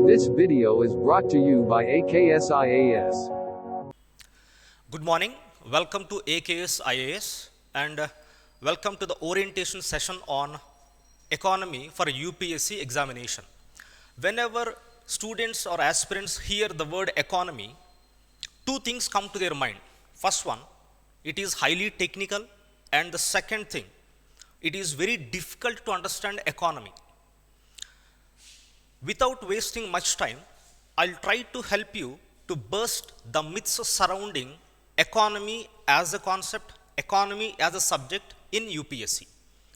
This video is brought to you by AKSIAS. Good morning, welcome to AKS IAS and welcome to the orientation session on economy for UPSC examination. Whenever students or aspirants hear the word economy, two things come to their mind. First one, it is highly technical, and the second thing, it is very difficult to understand economy. Without wasting much time, I'll try to help you to burst the myths surrounding economy as a concept, economy as a subject in UPSC.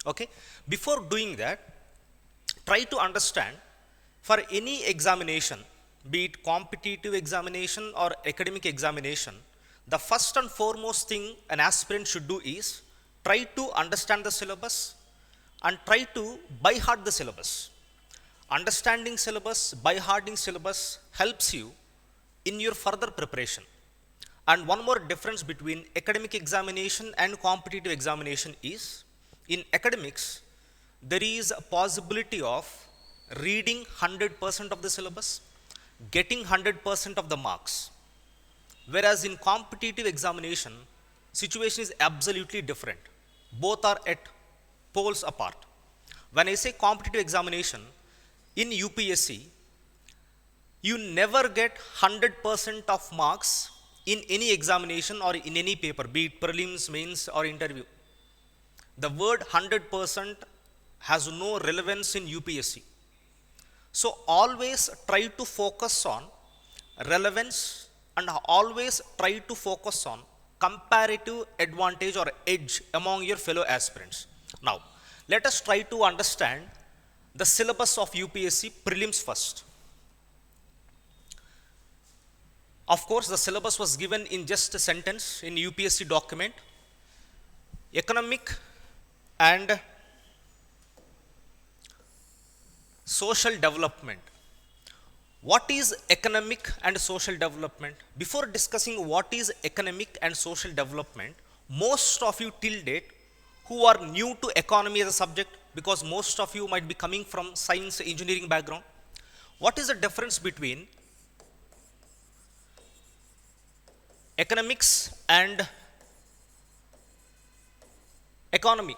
Okay? Before doing that, try to understand for any examination, be it competitive examination or academic examination, the first and foremost thing an aspirant should do is try to understand the syllabus and try to by heart the syllabus. Understanding syllabus, by hearting syllabus helps you in your further preparation. And one more difference between academic examination and competitive examination is, in academics, there is a possibility of reading 100% of the syllabus, getting 100% of the marks. Whereas in competitive examination, situation is absolutely different. Both are at poles apart. When I say competitive examination, in UPSC, you never get 100% of marks in any examination or in any paper, be it prelims, mains or interview. The word 100% has no relevance in UPSC. So always try to focus on relevance and always try to focus on comparative advantage or edge among your fellow aspirants. Now, let us try to understand the syllabus of UPSC prelims first. Of course, the syllabus was given in just a sentence in UPSC document. Economic and social development. What is economic and social development? Before discussing what is economic and social development, most of you till date who are new to economy as a subject, because most of you might be coming from science engineering background, what is the difference between economics and economy?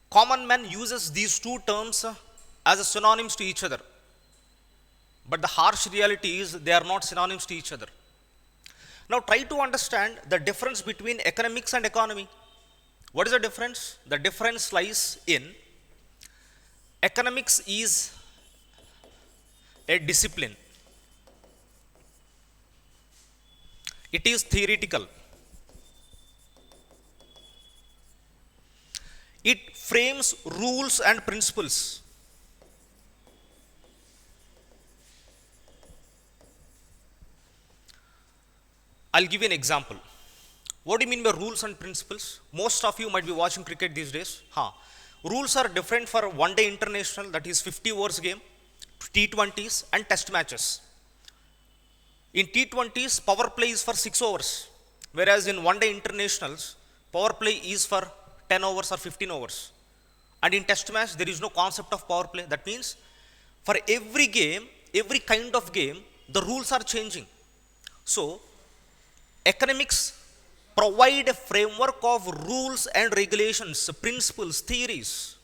Common man uses these two terms as synonyms to each other, but the harsh reality is they are not synonyms to each other. Now try to understand the difference between economics and economy. What is the difference? The difference lies in economics is a discipline. It is theoretical. It frames rules and principles. I'll give you an example. What do you mean by rules and principles? Most of you might be watching cricket these days. Rules are different for one-day international, that is 50 overs game, T20s and test matches. In T20s, power play is for 6 overs, whereas in one-day internationals, power play is for 10 overs or 15 overs. And in test match, there is no concept of power play. That means for every game, every kind of game, the rules are changing. So, economics provide a framework of rules and regulations, principles, theories.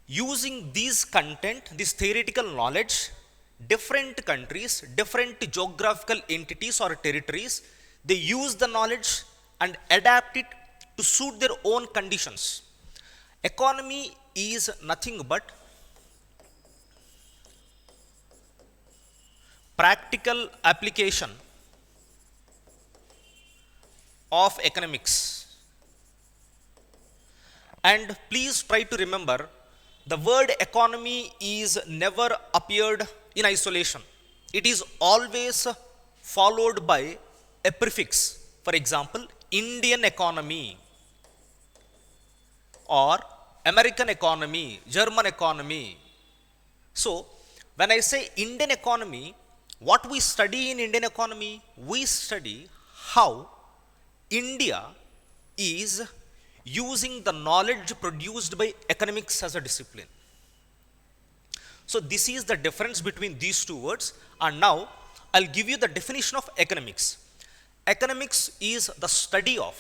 Using these content, this theoretical knowledge, different countries, different geographical entities or territories, they use the knowledge and adapt it to suit their own conditions. Economy is nothing but practical application of economics. And please try to remember, the word economy is never appeared in isolation. It is always followed by a prefix. For example, Indian economy or American economy, German economy. So, when I say Indian economy, what we study in Indian economy? We study how India is using the knowledge produced by economics as a discipline. So this is the difference between these two words. And now I'll give you the definition of economics. Economics is the study of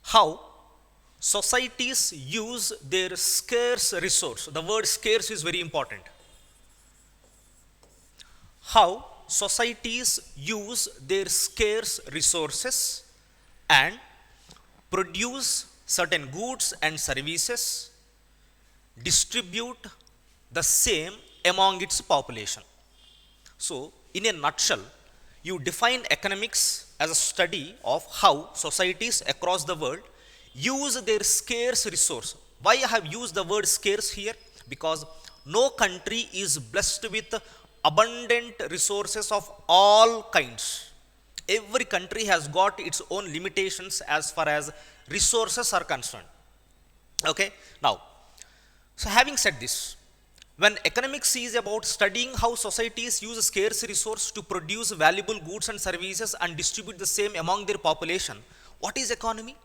how societies use their scarce resource. The word scarce is very important. How societies use their scarce resources and produce certain goods and services, distribute the same among its population. So, in a nutshell, you define economics as a study of how societies across the world use their scarce resource. Why I have used the word scarce here? Because no country is blessed with abundant resources of all kinds. Every country has got its own limitations as far as resources are concerned. Okay, now, so having said this, when economics is about studying how societies use scarce resource to produce valuable goods and services and distribute the same among their population, what is economy?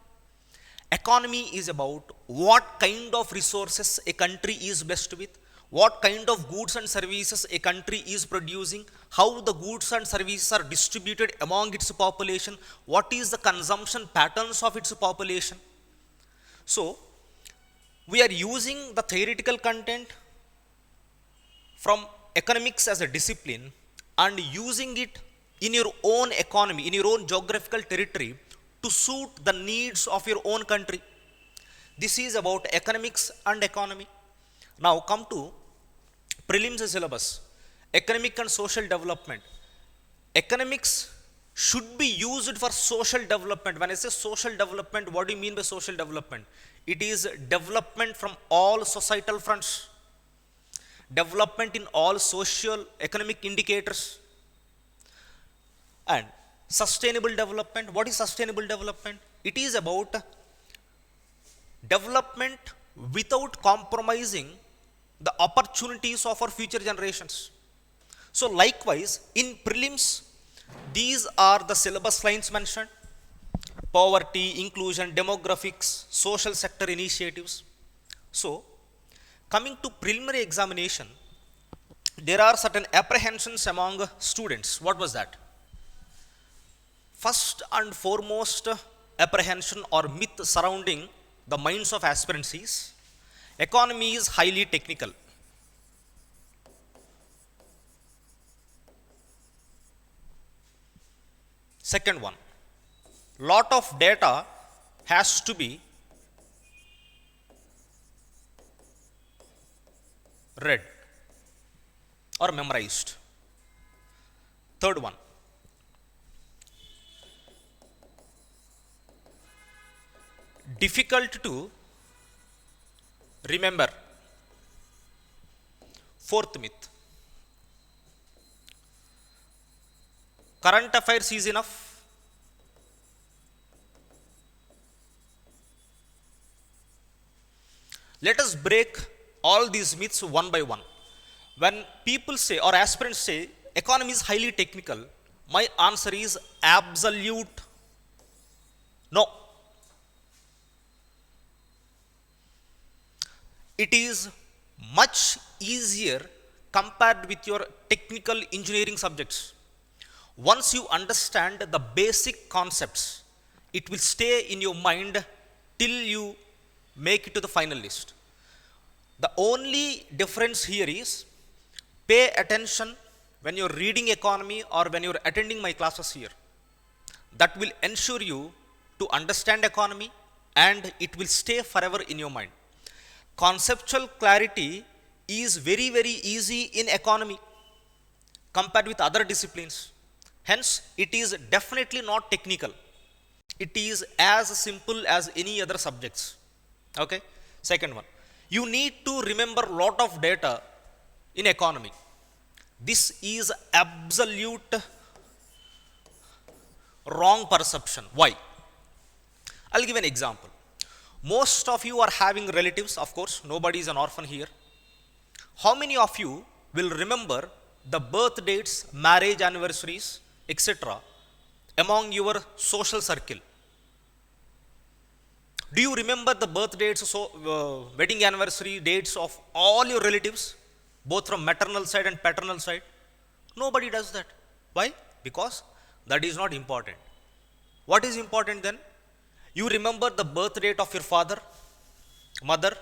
Economy is about what kind of resources a country is blessed with, what kind of goods and services a country is producing, how the goods and services are distributed among its population, what is the consumption patterns of its population. So, we are using the theoretical content from economics as a discipline and using it in your own economy, in your own geographical territory to suit the needs of your own country. This is about economics and economy. Now come to prelims syllabus, economic and social development. Economics should be used for social development. When I say social development, what do you mean by social development? It is development from all societal fronts, development in all social economic indicators. And sustainable development, what is sustainable development? It is about development without compromising the opportunities of our future generations. So likewise, in prelims, these are the syllabus lines mentioned: poverty, inclusion, demographics, social sector initiatives. So, coming to preliminary examination, there are certain apprehensions among students. What was that? First and foremost apprehension or myth surrounding the minds of aspirants is economy is highly technical. Second one, lot of data has to be read or memorized. Third one, difficult to remember. Fourth myth, current affairs is enough. Let us break all these myths one by one. When people say or aspirants say economy is highly technical, my answer is absolute no. It is much easier compared with your technical engineering subjects. Once you understand the basic concepts, it will stay in your mind till you make it to the final list. The only difference here is pay attention when you're reading economy or when you're attending my classes here. That will ensure you to understand economy and it will stay forever in your mind. Conceptual clarity is very, very easy in economy compared with other disciplines. Hence, it is definitely not technical. It is as simple as any other subjects. Okay. Second one, you need to remember lot of data in economy. This is absolute wrong perception. Why? I'll give an example. Most of you are having relatives, of course, nobody is an orphan here. How many of you will remember the birth dates, marriage anniversaries, etc. among your social circle? Do you remember the birth dates, wedding anniversary dates of all your relatives, both from maternal side and paternal side? Nobody does that. Why? Because that is not important. What is important then? You remember the birth date of your father, mother,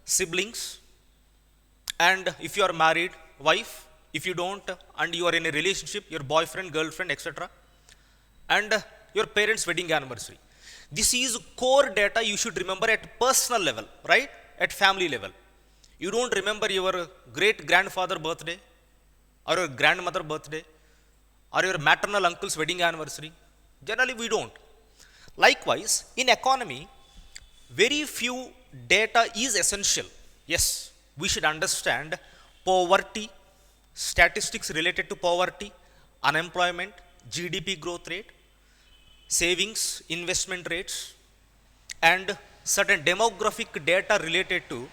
siblings, and if you are married, wife, if you don't, and you are in a relationship, your boyfriend, girlfriend, etc., and your parents' wedding anniversary. This is core data you should remember at personal level, right? At family level. You don't remember your great grandfather birthday, or your grandmother birthday, or your maternal uncle's wedding anniversary. Generally, we don't. Likewise, in economy, very few data is essential. Yes, we should understand poverty, statistics related to poverty, unemployment, GDP growth rate, savings, investment rates, and certain demographic data related to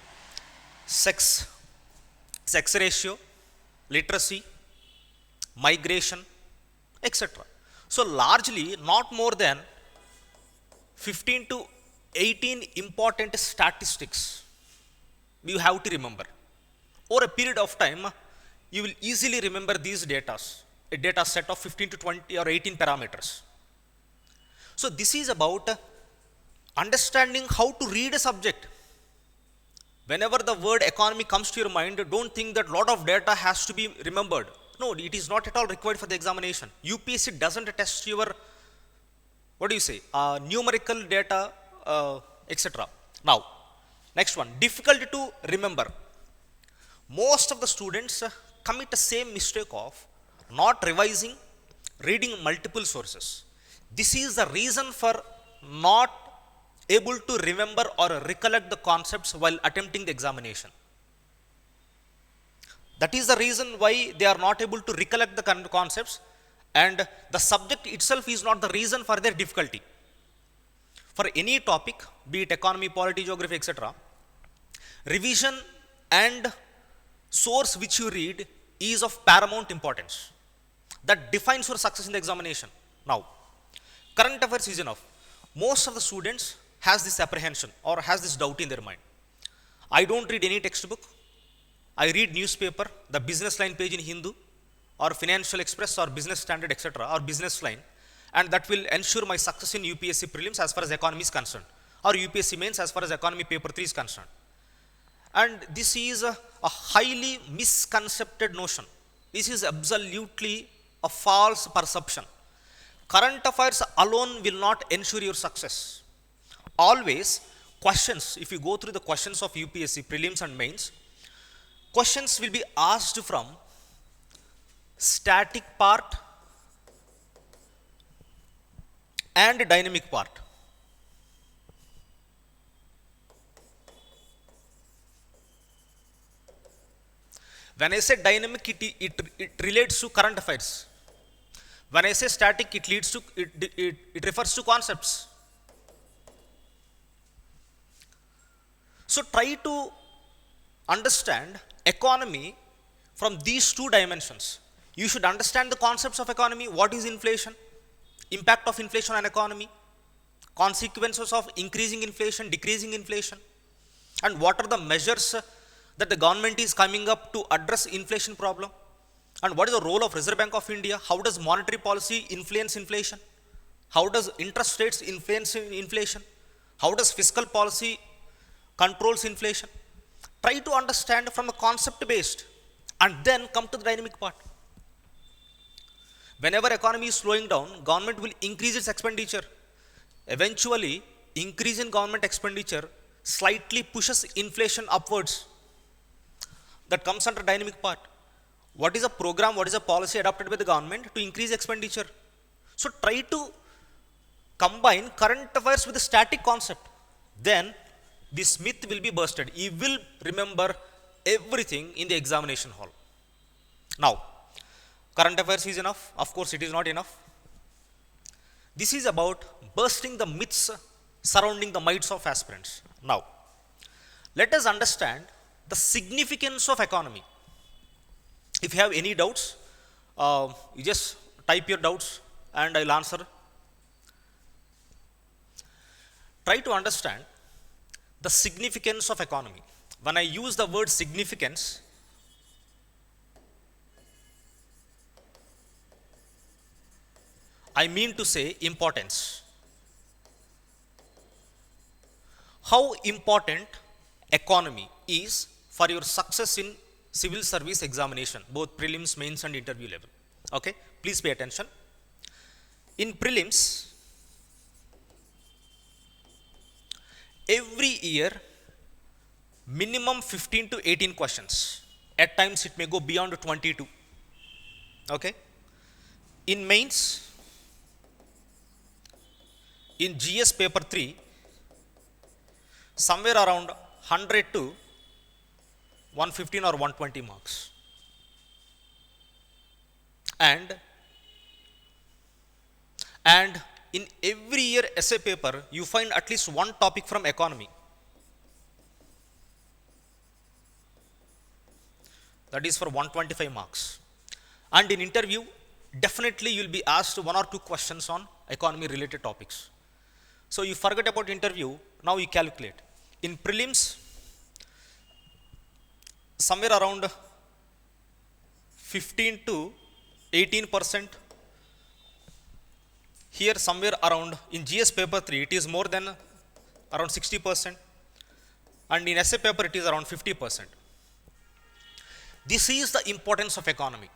sex ratio, literacy, migration, etc. So largely not more than 15 to 18 important statistics you have to remember. Over a period of time, you will easily remember these data, a data set of 15 to 20 or 18 parameters. So this is about understanding how to read a subject. Whenever the word economy comes to your mind, don't think that lot of data has to be remembered. No, it is not at all required for the examination. UPSC doesn't test your, what do you say, numerical data, etc. Now, next one, difficult to remember. Most of the students commit the same mistake of not revising, reading multiple sources. This is the reason for not able to remember or recollect the concepts while attempting the examination. That is the reason why they are not able to recollect the concepts, and the subject itself is not the reason for their difficulty. For any topic, be it economy, polity, geography, etc., revision and source which you read is of paramount importance. That defines your success in the examination. Now, current affairs is enough. Most of the students has this apprehension or has this doubt in their mind. I don't read any textbook. I read newspaper, the business line page in Hindu, or Financial Express, or Business Standard, etc., or Business Line, and that will ensure my success in UPSC prelims as far as economy is concerned, or UPSC mains as far as economy paper 3 is concerned. And this is a highly misconcepted notion. This is absolutely a false perception. Current affairs alone will not ensure your success. Always, questions, if you go through the questions of UPSC prelims and mains, questions will be asked from static part and dynamic part. When I say dynamic, it relates to current affairs. When I say static, it refers to concepts. So try to understand economy from these two dimensions. You should understand the concepts of economy. What is inflation? Impact of inflation on economy? Consequences of increasing inflation, decreasing inflation? And what are the measures that the government is coming up to address inflation problem? And what is the role of Reserve Bank of India? How does monetary policy influence inflation? How does interest rates influence inflation? How does fiscal policy controls inflation? Try to understand from a concept based and then come to the dynamic part. Whenever economy is slowing down, government will increase its expenditure. Eventually, increase in government expenditure slightly pushes inflation upwards. That comes under dynamic part. What is a program, what is a policy adopted by the government to increase expenditure? So try to combine current affairs with the static concept. Then this myth will be busted. You will remember everything in the examination hall. Now, current affairs is enough? Of course, it is not enough. This is about bursting the myths surrounding the minds of aspirants. Now, let us understand the significance of economy. If you have any doubts, you just type your doubts and I'll answer. Try to understand the significance of economy. When I use the word significance, I mean to say importance. How important economy is for your success in civil service examination, both prelims, mains and interview level. Okay, please pay attention. In prelims, every year minimum 15 to 18 questions. At times it may go beyond 22. Okay. In mains, in GS paper 3, somewhere around 100 to 115 or 120 marks. And in every year essay paper, you find at least one topic from economy. That is for 125 marks. And in interview, definitely you will be asked one or two questions on economy related topics. So you forget about interview, now you calculate. In prelims, somewhere around 15 to 18%. Here somewhere around, in GS paper 3, it is more than around 60%. And in essay paper, it is around 50%. This is the importance of economy.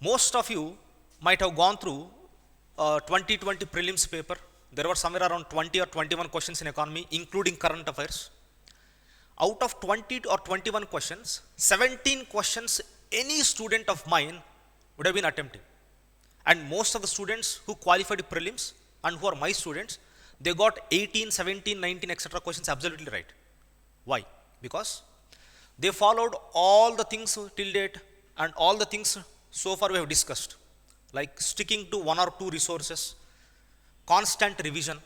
Most of you might have gone through 2020 prelims paper. There were somewhere around 20 or 21 questions in economy, including current affairs. Out of 20 or 21 questions, 17 questions any student of mine would have been attempting. And most of the students who qualified prelims and who are my students, they got 18, 17, 19, etc. questions absolutely right. Why? Because they followed all the things till date and all the things so far we have discussed, like sticking to one or two resources, constant revision,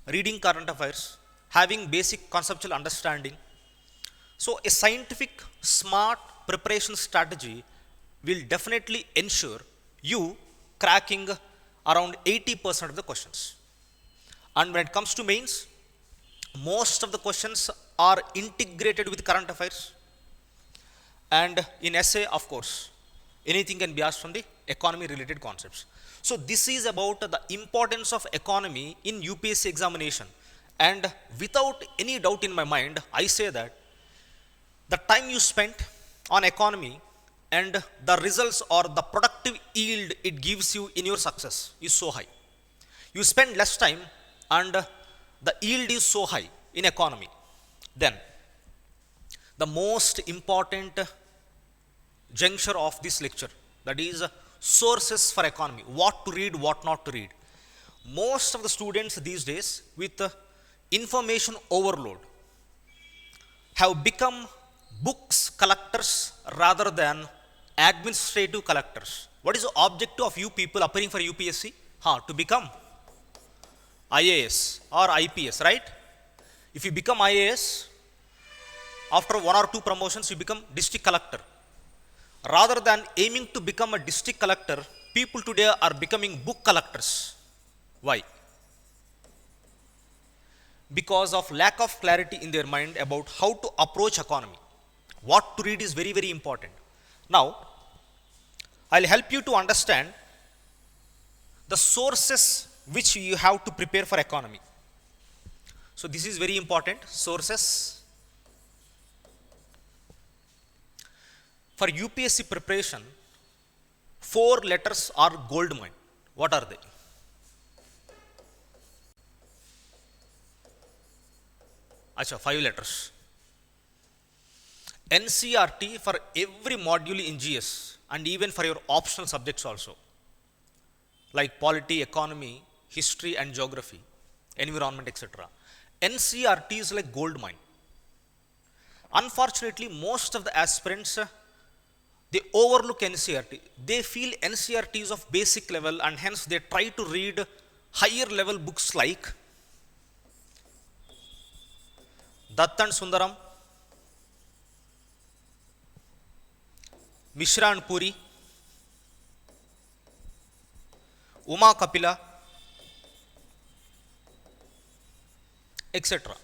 reading current affairs, having basic conceptual understanding. So a scientific, smart preparation strategy will definitely ensure you cracking around 80% of the questions. And when it comes to mains, most of the questions are integrated with current affairs. And in essay, of course, anything can be asked from the economy related concepts. So this is about the importance of economy in UPSC examination. And without any doubt in my mind, I say that the time you spent on economy and the results or the productive yield it gives you in your success is so high. You spend less time and the yield is so high in economy. Then the most important juncture of this lecture, that is sources for economy, what to read, what not to read. Most of the students these days with information overload have become books collectors rather than administrative collectors. What is the objective of you people appearing for UPSC? To become IAS or IPS, right? If you become IAS, after one or two promotions, you become district collector. Rather than aiming to become a district collector, people today are becoming book collectors. Why? Because of lack of clarity in their mind about how to approach economy. What to read is very, very important. Now, I'll help you to understand the sources which you have to prepare for economy. So this is very important, sources. For UPSC preparation, 4 letters are gold mine. What are they? Acha, 5 letters. NCERT for every module in GS and even for your optional subjects also, like polity, economy, history and geography, environment, etc. NCERT is like gold mine. Unfortunately, most of the aspirants, they overlook NCERT. They feel NCERT is of basic level and hence they try to read higher level books like Dutt and Sundaram, Mishra and Puri, Uma Kapila, etc.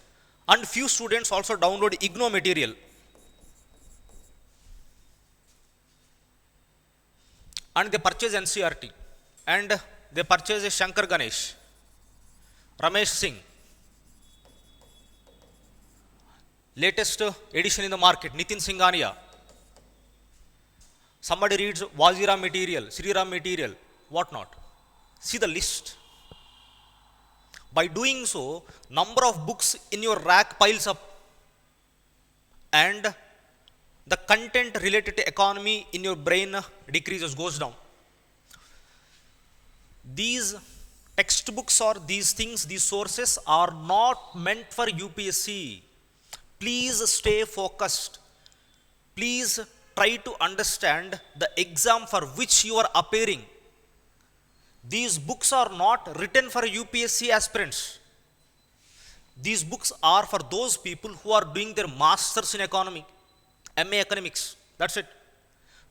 And few students also download IGNOU material and they purchase NCERT and they purchase Shankar Ganesh, Ramesh Singh, latest edition in the market, Nitin Singhania. Somebody reads Wazira material, Sri Ram material, what not. See the list. By doing so, number of books in your rack piles up and the content related to economy in your brain decreases, goes down. These textbooks or these things, these sources are not meant for UPSC. Please stay focused. Please try to understand the exam for which you are appearing. These books are not written for UPSC aspirants. These books are for those people who are doing their masters in economy, MA economics. That's it.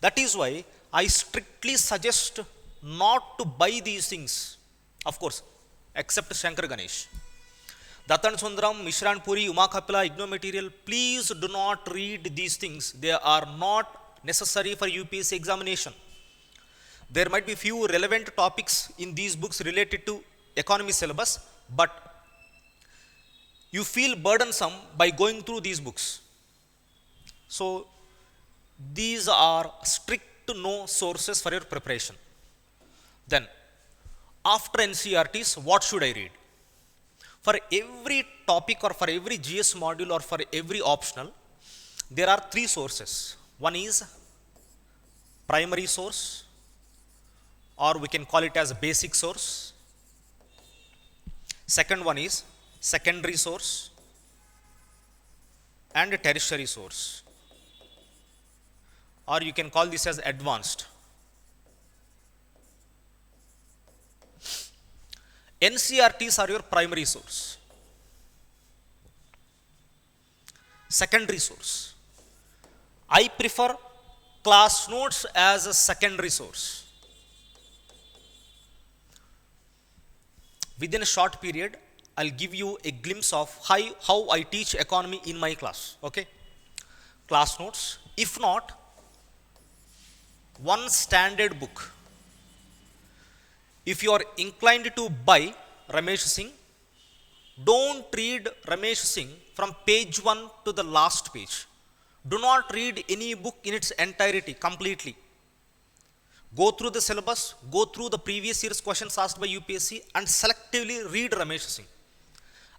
That is why I strictly suggest not to buy these things. Of course, except Shankar Ganesh. Datan Sundaram, Mishran Puri, Uma Kapila, IGNOU material, please do not read these things. They are not necessary for UPSC examination. There might be few relevant topics in these books related to economy syllabus, but you feel burdensome by going through these books. So these are strict to no sources for your preparation. Then after NCERTs, what should I read? For every topic or for every GS module or for every optional, there are three sources. One is primary source, or we can call it as a basic source. Second one is secondary source and a tertiary source, or you can call this as advanced. NCERTs are your primary source. Secondary source, I prefer class notes as a secondary source. Within a short period, I'll give you a glimpse of how I teach economy in my class. Okay? Class notes. If not, one standard book. If you are inclined to buy Ramesh Singh, don't read Ramesh Singh from page 1 to the last page. Do not read any book in its entirety, completely. Go through the syllabus, go through the previous year's questions asked by UPSC and selectively read Ramesh Singh.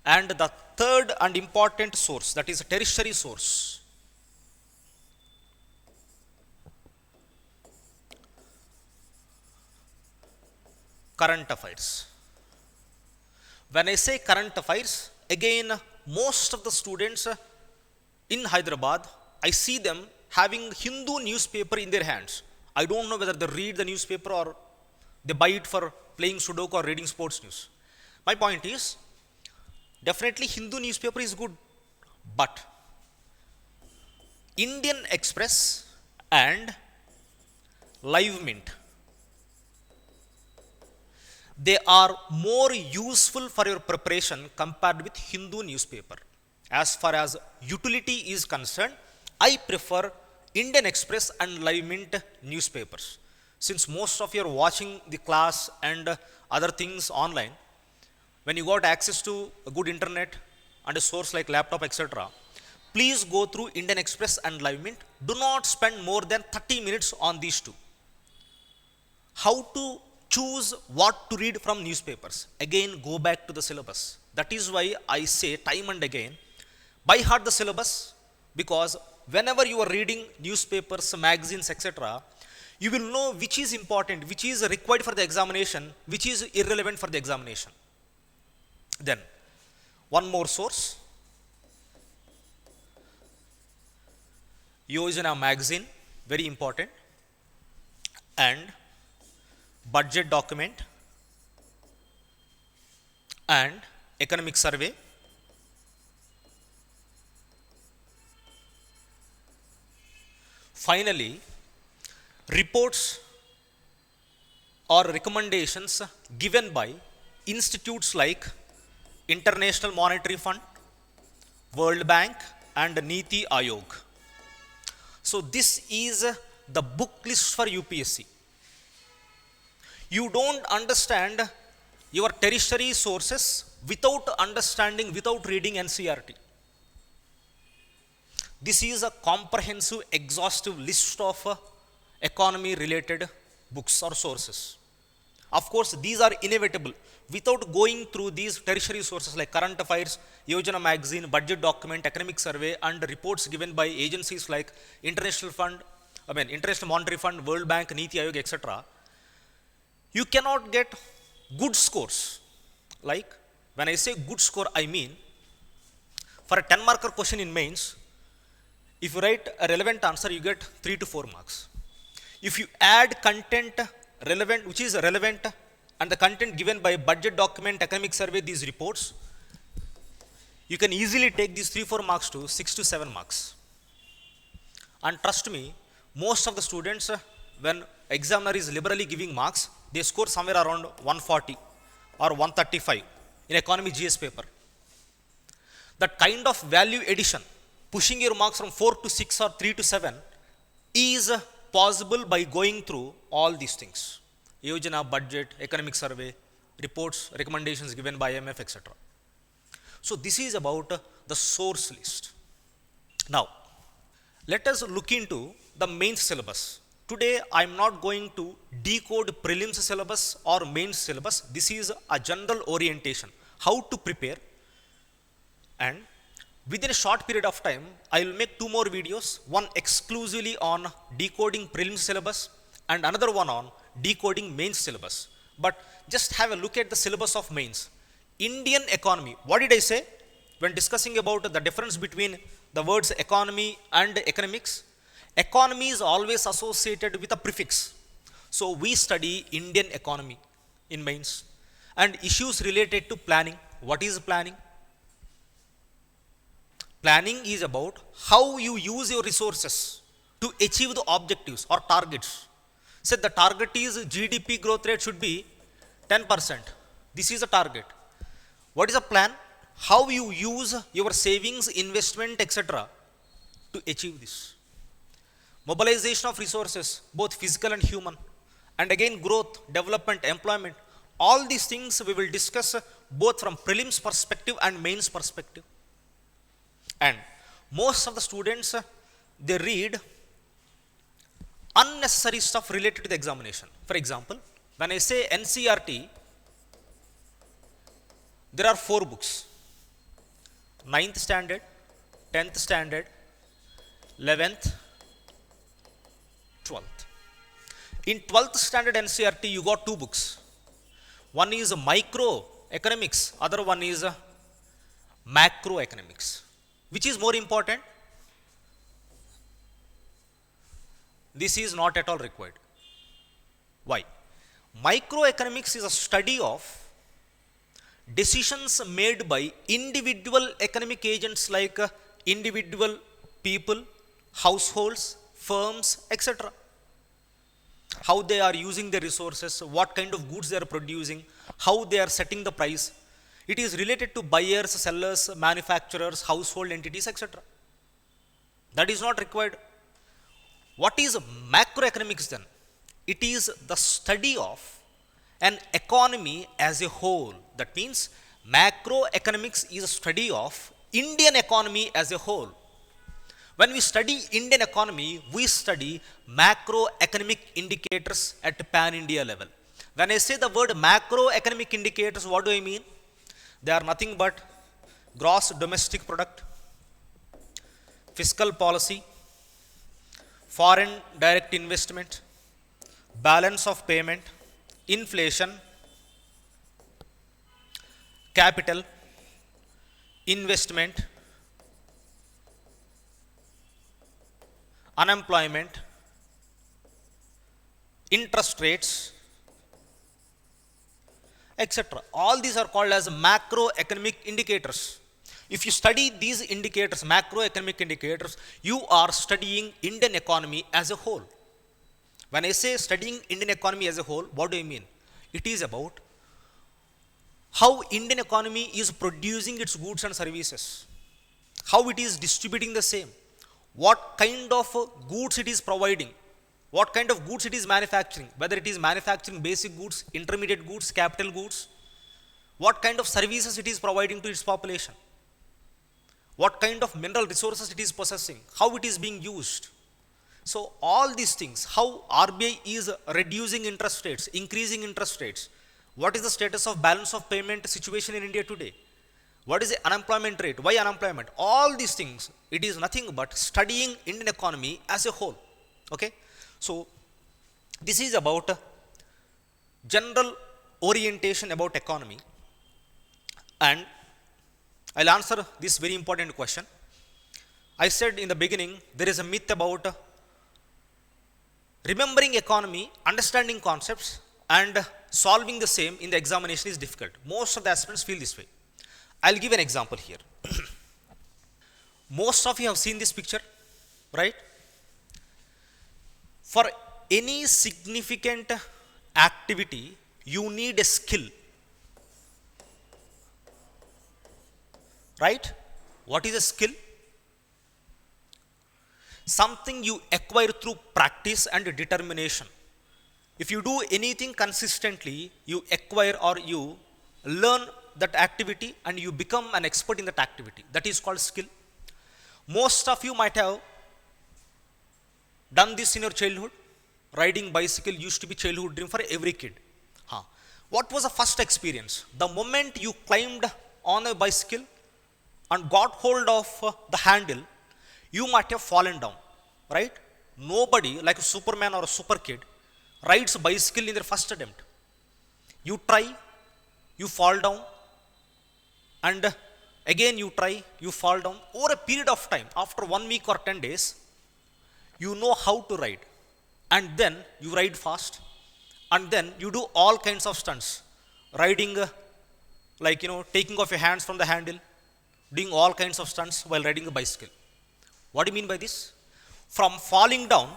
And the third and important source, that is a tertiary source. Current affairs. When I say current affairs, again, most of the students in Hyderabad, I see them having Hindu newspaper in their hands. I don't know whether they read the newspaper or they buy it for playing Sudoku or reading sports news. My point is, definitely Hindu newspaper is good, but Indian Express and Live Mint, they are more useful for your preparation compared with Hindu newspaper. As far as utility is concerned, I prefer Indian Express and Live Mint newspapers. Since most of you are watching the class and other things online, when you got access to a good internet and a source like laptop, etc., please go through Indian Express and Live Mint. Do not spend more than 30 minutes on these two. How to choose what to read from newspapers? Again, go back to the syllabus. That is why I say time and again, by heart the syllabus, because whenever you are reading newspapers, magazines, etc., you will know which is important, which is required for the examination, which is irrelevant for the examination. Then, one more source, Yojana magazine, very important, and budget document and economic survey. Finally, reports or recommendations given by institutes like International Monetary Fund, World Bank, and Niti Ayog. So this is the book list for UPSC. You don't understand your tertiary sources without understanding, without reading NCERT. This is a comprehensive, exhaustive list of economy related books or sources. Of course, these are inevitable. Without going through these tertiary sources like current affairs, Yojana magazine, budget document, economic survey, and reports given by agencies like International Monetary Fund, World Bank, Niti Ayog, etc., you cannot get good scores. Like, when I say good score, I mean, for a 10-marker question in mains, if you write a relevant answer, you get 3 to 4 marks. If you add content relevant, which is relevant, and the content given by budget document, economic survey, these reports, you can easily take these 3-4 marks to 6 to 7 marks. And trust me, most of the students, when examiner is liberally giving marks, they score somewhere around 140 or 135 in economy GS paper. That kind of value addition, pushing your marks from 4 to 6 or 3 to 7, is possible by going through all these things. Yojana, budget, economic survey, reports, recommendations given by IMF, etc. So this is about the source list. Now, let us look into the mains syllabus. Today, I am not going to decode prelims syllabus or mains syllabus. This is a general orientation, how to prepare. And within a short period of time, I will make 2 more videos, one exclusively on decoding prelims syllabus and another one on decoding mains syllabus. But just have a look at the syllabus of mains. Indian economy, what did I say when discussing about the difference between the words economy and economics? Economy is always associated with a prefix. So we study Indian economy in mains and issues related to planning. What is planning? Planning is about how you use your resources to achieve the objectives or targets. Say the target is GDP growth rate should be 10%. This is a target. What is a plan? How you use your savings, investment, etc. to achieve this. Mobilization of resources, both physical and human. And again, growth, development, employment. All these things we will discuss both from prelims perspective and mains perspective. And most of the students, they read unnecessary stuff related to the examination. For example, when I say NCERT, there are 4 books. 9th standard, 10th standard, 11th, 12th. In 12th standard NCERT, you got 2 books. One is microeconomics, other one is macroeconomics. Which is more important? This is not at all required. Why? Microeconomics is a study of decisions made by individual economic agents like individual people, households, firms, etc. How they are using their resources, what kind of goods they are producing, how they are setting the price. It is related to buyers, sellers, manufacturers, household entities, etc. That is not required. What is macroeconomics then? It is the study of an economy as a whole. That means macroeconomics is a study of Indian economy as a whole. When we study Indian economy, we study macroeconomic indicators at pan-India level. When I say the word macroeconomic indicators, what do I mean? They are nothing but gross domestic product, fiscal policy, foreign direct investment, balance of payment, inflation, capital, investment, unemployment, interest rates, etc. All these are called as macroeconomic indicators. If you study these indicators, macroeconomic indicators, you are studying Indian economy as a whole. When I say studying Indian economy as a whole, what do I mean? It is about how Indian economy is producing its goods and services, how it is distributing the same, what kind of goods it is providing, what kind of goods it is manufacturing, whether it is manufacturing basic goods, intermediate goods, capital goods, what kind of services it is providing to its population, what kind of mineral resources it is possessing, how it is being used. So all these things, how RBI is reducing interest rates, increasing interest rates, what is the status of balance of payment situation in India today, what is the unemployment rate, why unemployment, all these things, it is nothing but studying Indian economy as a whole. Okay, so this is about general orientation about economy, and I'll answer this very important question. I said in the beginning there is a myth about remembering economy, understanding concepts, and solving the same in the examination is difficult. Most of the aspirants feel this way. I'll give an example here. Most of you have seen this picture, right? For any significant activity, you need a skill, right? What is a skill? Something you acquire through practice and determination. If you do anything consistently, you acquire or you learn that activity and you become an expert in that activity. That is called skill. Most of you might have done this in your childhood. Riding bicycle used to be childhood dream for every kid. What was the first experience? The moment you climbed on a bicycle and got hold of the handle, you might have fallen down, right? Nobody like a Superman or a super kid rides a bicycle in their first attempt. You try, you fall down, and again you try, you fall down. Over a period of time, after 1 week or 10 days, you know how to ride, and then you ride fast, and then you do all kinds of stunts, riding like taking off your hands from the handle, doing all kinds of stunts while riding a bicycle. What do you mean by this? From falling down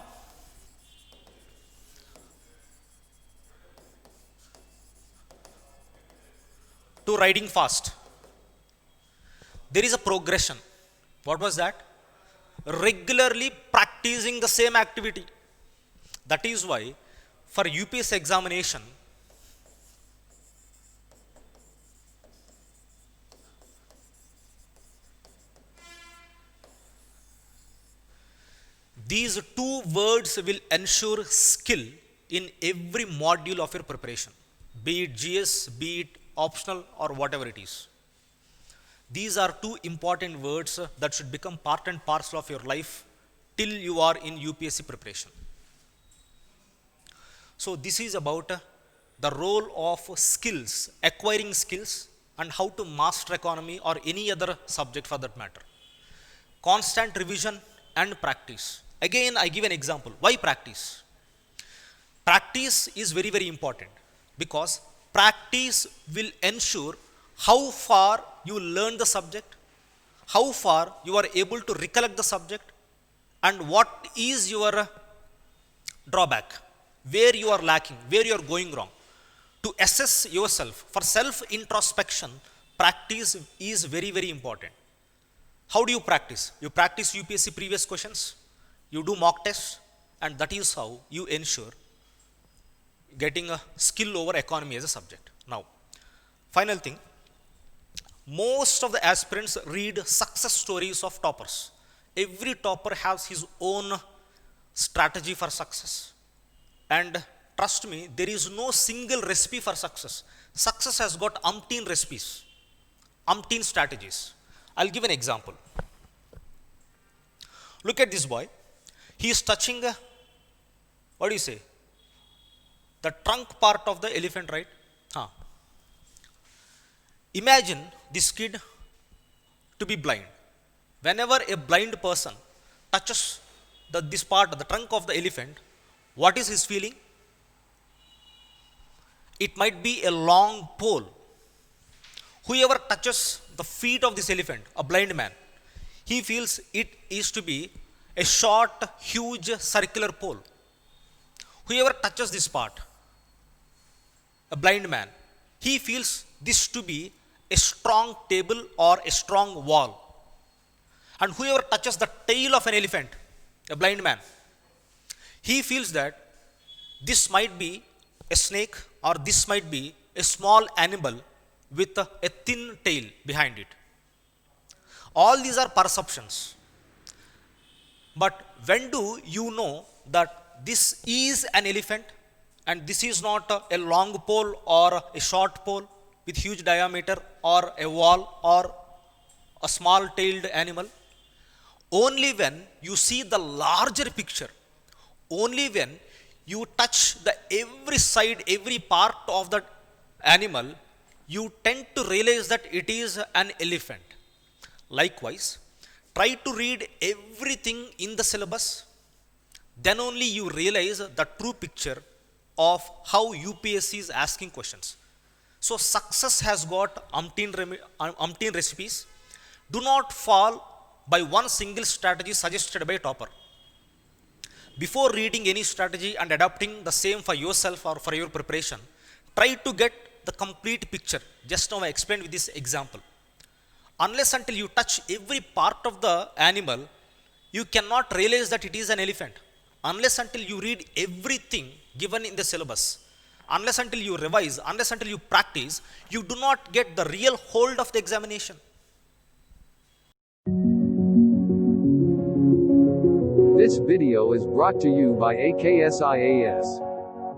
to riding fast, there is a progression. What was that? Regularly practicing the same activity. That is why for UPSC examination, these two words will ensure skill in every module of your preparation, be it GS, be it optional, or whatever it is. These are two important words that should become part and parcel of your life till you are in UPSC preparation. So this is about the role of skills, acquiring skills, and how to master economy or any other subject for that matter. Constant revision and practice. Again, I give an example. Why practice? Practice is very, very important because practice will ensure how far you learn the subject, how far you are able to recollect the subject, and what is your drawback, where you are lacking, where you are going wrong. To assess yourself, for self-introspection, practice is very, very important. How do you practice? You practice UPSC previous questions, you do mock tests, and that is how you ensure getting a skill over economy as a subject. Now, final thing, most of the aspirants read success stories of toppers. Every topper has his own strategy for success. And trust me, there is no single recipe for success. Success has got umpteen recipes, umpteen strategies. I'll give an example. Look at this boy. He is touching what do you say? The trunk part of the elephant, right? Imagine this kid to be blind. Whenever a blind person touches this part, the trunk of the elephant, what is his feeling? It might be a long pole. Whoever touches the feet of this elephant, a blind man, he feels it is to be a short, huge circular pole. Whoever touches this part, a blind man, he feels this to be a strong table or a strong wall. And whoever touches the tail of an elephant, a blind man, he feels that this might be a snake or this might be a small animal with a thin tail behind it. All these are perceptions. But when do you know that this is an elephant and this is not a long pole or a short pole with huge diameter or a wall or a small tailed animal? Only when you see the larger picture, only when you touch the every side, every part of the animal, you tend to realize that it is an elephant. Likewise, try to read everything in the syllabus, then only you realize the true picture of how UPSC is asking questions. So success has got umpteen recipes. Do not fall by one single strategy suggested by topper. Before reading any strategy and adapting the same for yourself or for your preparation, try to get the complete picture. Just now I explained with this example. Unless until you touch every part of the animal, you cannot realize that it is an elephant. Unless until you read everything given in the syllabus, unless until you revise, unless until you practice, you do not get the real hold of the examination. This video is brought to you by AKSIAS.